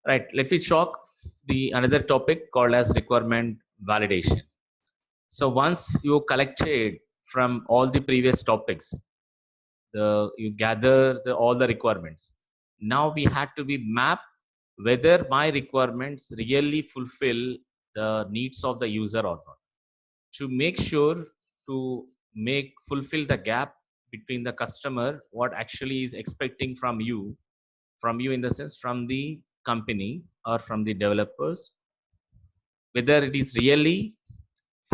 Right. Let me talk the another topic called as requirement validation. So once you collected from all the previous topics, you gather all the requirements. Now we had to be map whether my requirements really fulfill the needs of the user or not. To make sure to make fulfill the gap between the customer, what actually is expecting from you in the sense from the company or from the developers, whether it is really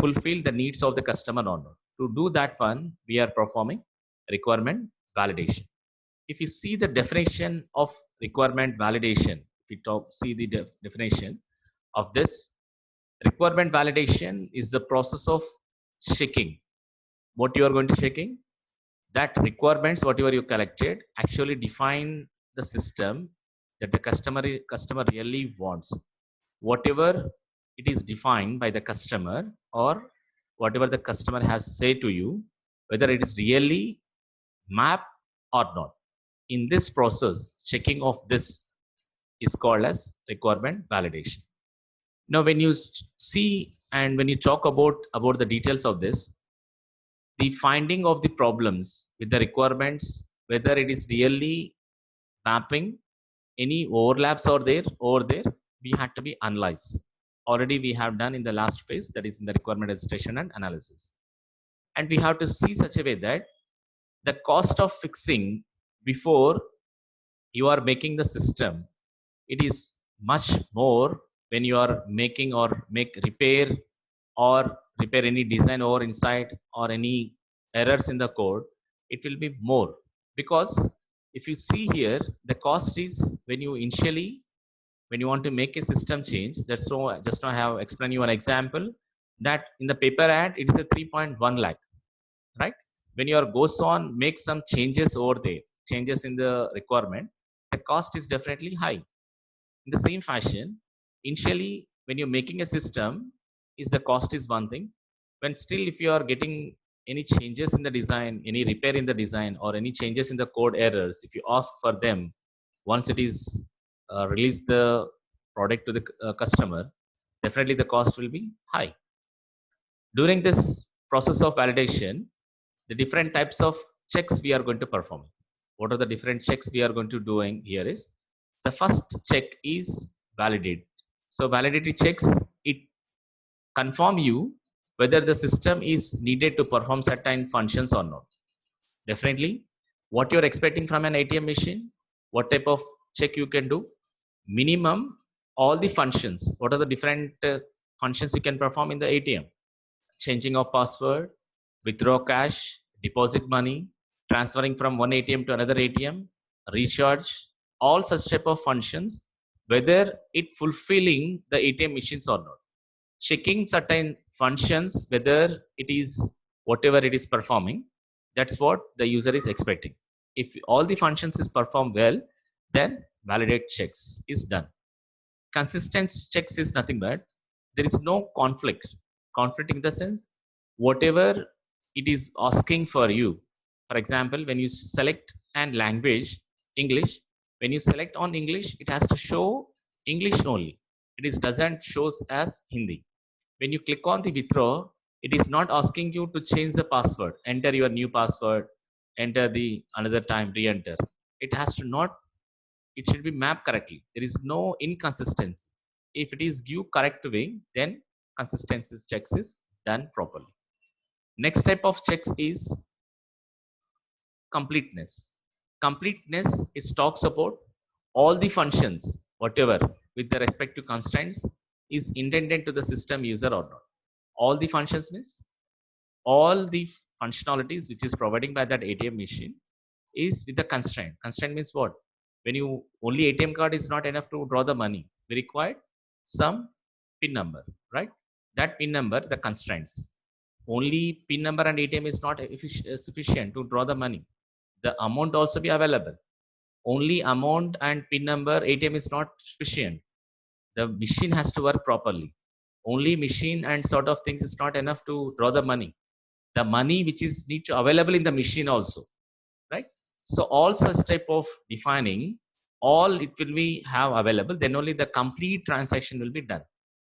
fulfill the needs of the customer or not. To do that one, we are performing requirement validation. If you see the definition of requirement validation, if you see the definition of this, requirement validation is the process of checking what you are going to checking, that requirements whatever you collected actually define the system that the customer really wants, whatever it is defined by the customer or whatever the customer has said to you, whether it is really map or not. In this process, checking of this is called as requirement validation. Now when you see and when you talk about the details of this, the finding of the problems with the requirements, whether it is really mapping, any overlaps are there over there, we had to be analyzed. Already we have done in the last phase, that is in the requirement registration and analysis. And we have to see such a way that the cost of fixing before you are making the system, it is much more when you are making or make repair or repair any design or inside or any errors in the code, it will be more. Because if you see here, the cost is when you initially, when you want to make a system change, that's so just now I have explained you an example that in the paper ad, it is a 3.1 lakh, right? When you are goes on, make some changes over there, changes in the requirement, the cost is definitely high. In the same fashion, initially, when you're making a system, is the cost is one thing. When still, if you are getting any changes in the design, any repair in the design, or any changes in the code errors, if you ask for them, once it is release the product to the customer, definitely the cost will be high. During this process of validation, the different types of checks we are going to perform. What are the different checks we are going to doing here is, the first check is validate. So validity checks, it confirm you whether the system is needed to perform certain functions or not. Definitely, what you're expecting from an ATM machine, what type of check you can do, minimum all the functions. What are the different functions you can perform in the ATM? Changing of password, withdraw cash, deposit money, transferring from one ATM to another ATM, recharge, all such type of functions, whether it fulfilling the ATM machines or not. Checking certain functions, whether it is whatever it is performing, that's what the user is expecting. If all the functions is performed well, then validate checks is done. Consistent checks is nothing but there is no conflict. Conflict in the sense, whatever it is asking for you. For example, when you select an language, English, when you select on English, it has to show English only. It is doesn't shows as Hindi. When you click on the withdraw, it is not asking you to change the password, enter your new password, enter the another time, re-enter. It has to not, it should be mapped correctly. There is no inconsistency. If it is give correct way, then consistency checks is done properly. Next type of checks is completeness. Completeness is talks about all the functions, whatever with the respect to constraints is intended to the system user or not. All the functions means all the functionalities which is providing by that ATM machine is with the constraint. Constraint means what? When you only ATM card is not enough to draw the money. We require some PIN number, right? That PIN number, the constraints. Only PIN number and ATM is not sufficient to draw the money. The amount also be available. Only amount and PIN number, ATM is not sufficient. The machine has to work properly. Only machine and sort of things is not enough to draw the money. The money which is need to available in the machine also, right? So all such type of defining all it will be have available, then only the complete transaction will be done.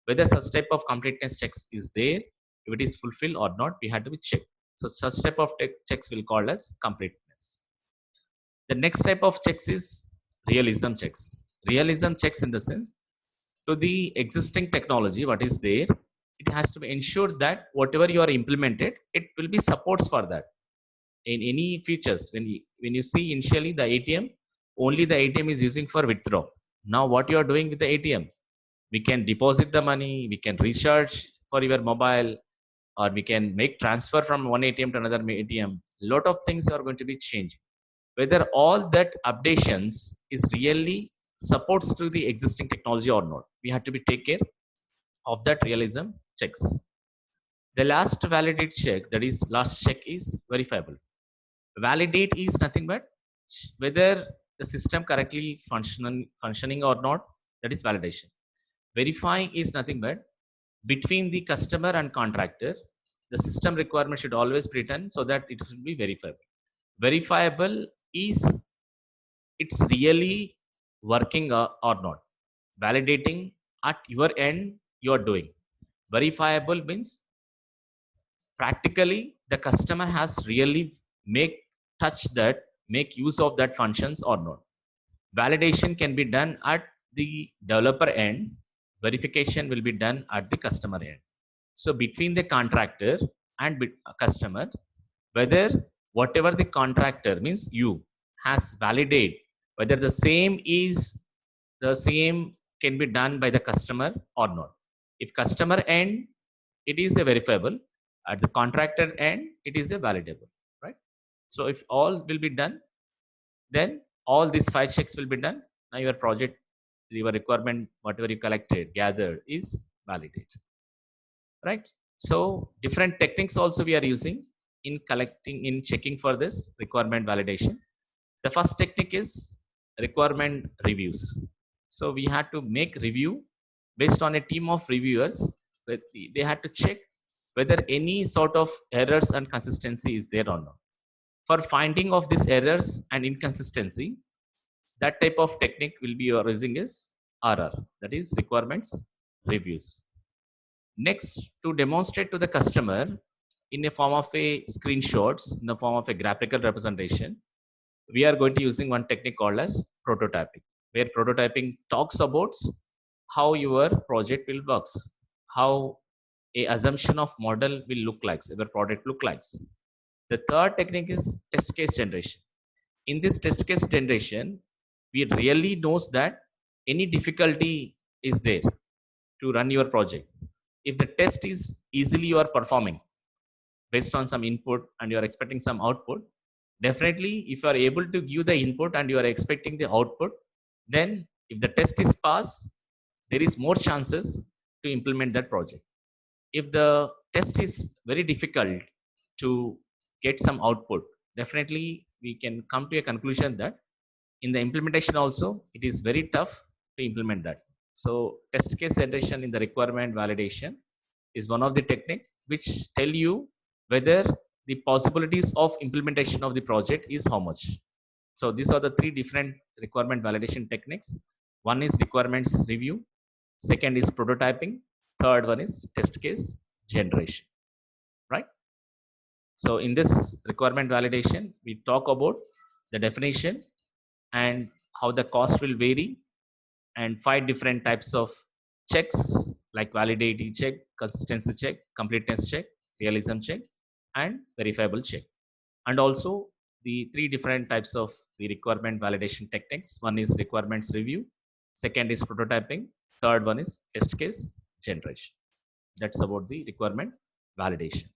Whether such type of completeness checks is there, if it is fulfilled or not, we have to be checked. So such type of checks will call as completeness. The next type of checks is realism checks. Realism checks in the sense, to the existing technology, what is there, it has to be ensured that whatever you are implemented, it will be supports for that. In any features, when you see initially the ATM, only the ATM is using for withdraw. Now what you are doing with the ATM, we can deposit the money, we can recharge for your mobile, or we can make transfer from one ATM to another ATM. Lot of things are going to be changed. Whether all that updations is really supports to the existing technology or not, we have to be take care of that realism checks. The last validate check, that is last check, is verifiable. Validate is nothing but whether the system correctly functioning or not, that is validation. Verifying is nothing but between the customer and contractor, the system requirement should always be written so that it should be verifiable. Verifiable is it's really working or not. Validating at your end you are doing. Verifiable means practically the customer has really make use of that functions or not. Validation can be done at the developer end, verification will be done at the customer end. So between the contractor and customer, whether whatever the contractor means you has validate whether the same can be done by the customer or not. If customer end it is a verifiable, at the contractor end it is a validable, right? So if all will be done, then all these 5 checks will be done. Now your project, your requirement, whatever you collected, gathered is validated, right? So different techniques also we are using in checking for this requirement validation. The first technique is requirement reviews. So we had to make review based on a team of reviewers. They had to check whether any sort of errors and consistency is there or not. For finding of these errors and inconsistency, that type of technique will be using is RR, that is requirements reviews. Next, to demonstrate to the customer in a form of a screenshots, in the form of a graphical representation, we are going to using one technique called as prototyping, where prototyping talks about how your project will works, how a assumption of model will look like, your product look like. The third technique is test case generation. In this test case generation, we really knows that any difficulty is there to run your project. If the test is easily you are performing based on some input and you are expecting some output, definitely if you are able to give the input and you are expecting the output, then if the test is passed, there is more chances to implement that project. If the test is very difficult to get some output, definitely we can come to a conclusion that in the implementation also it is very tough to implement that. So test case generation in the requirement validation is one of the technique which tell you whether the possibilities of implementation of the project is how much. So these are the 3 different requirement validation techniques. One is requirements review, second is prototyping, third one is test case generation, right? So in this requirement validation, we talk about the definition and how the cost will vary, and 5 different types of checks like validity check, consistency check, completeness check, realism check, and verifiable check. And also the 3 different types of the requirement validation techniques. One is requirements review, second is prototyping, third one is test case generation. That's about the requirement validation.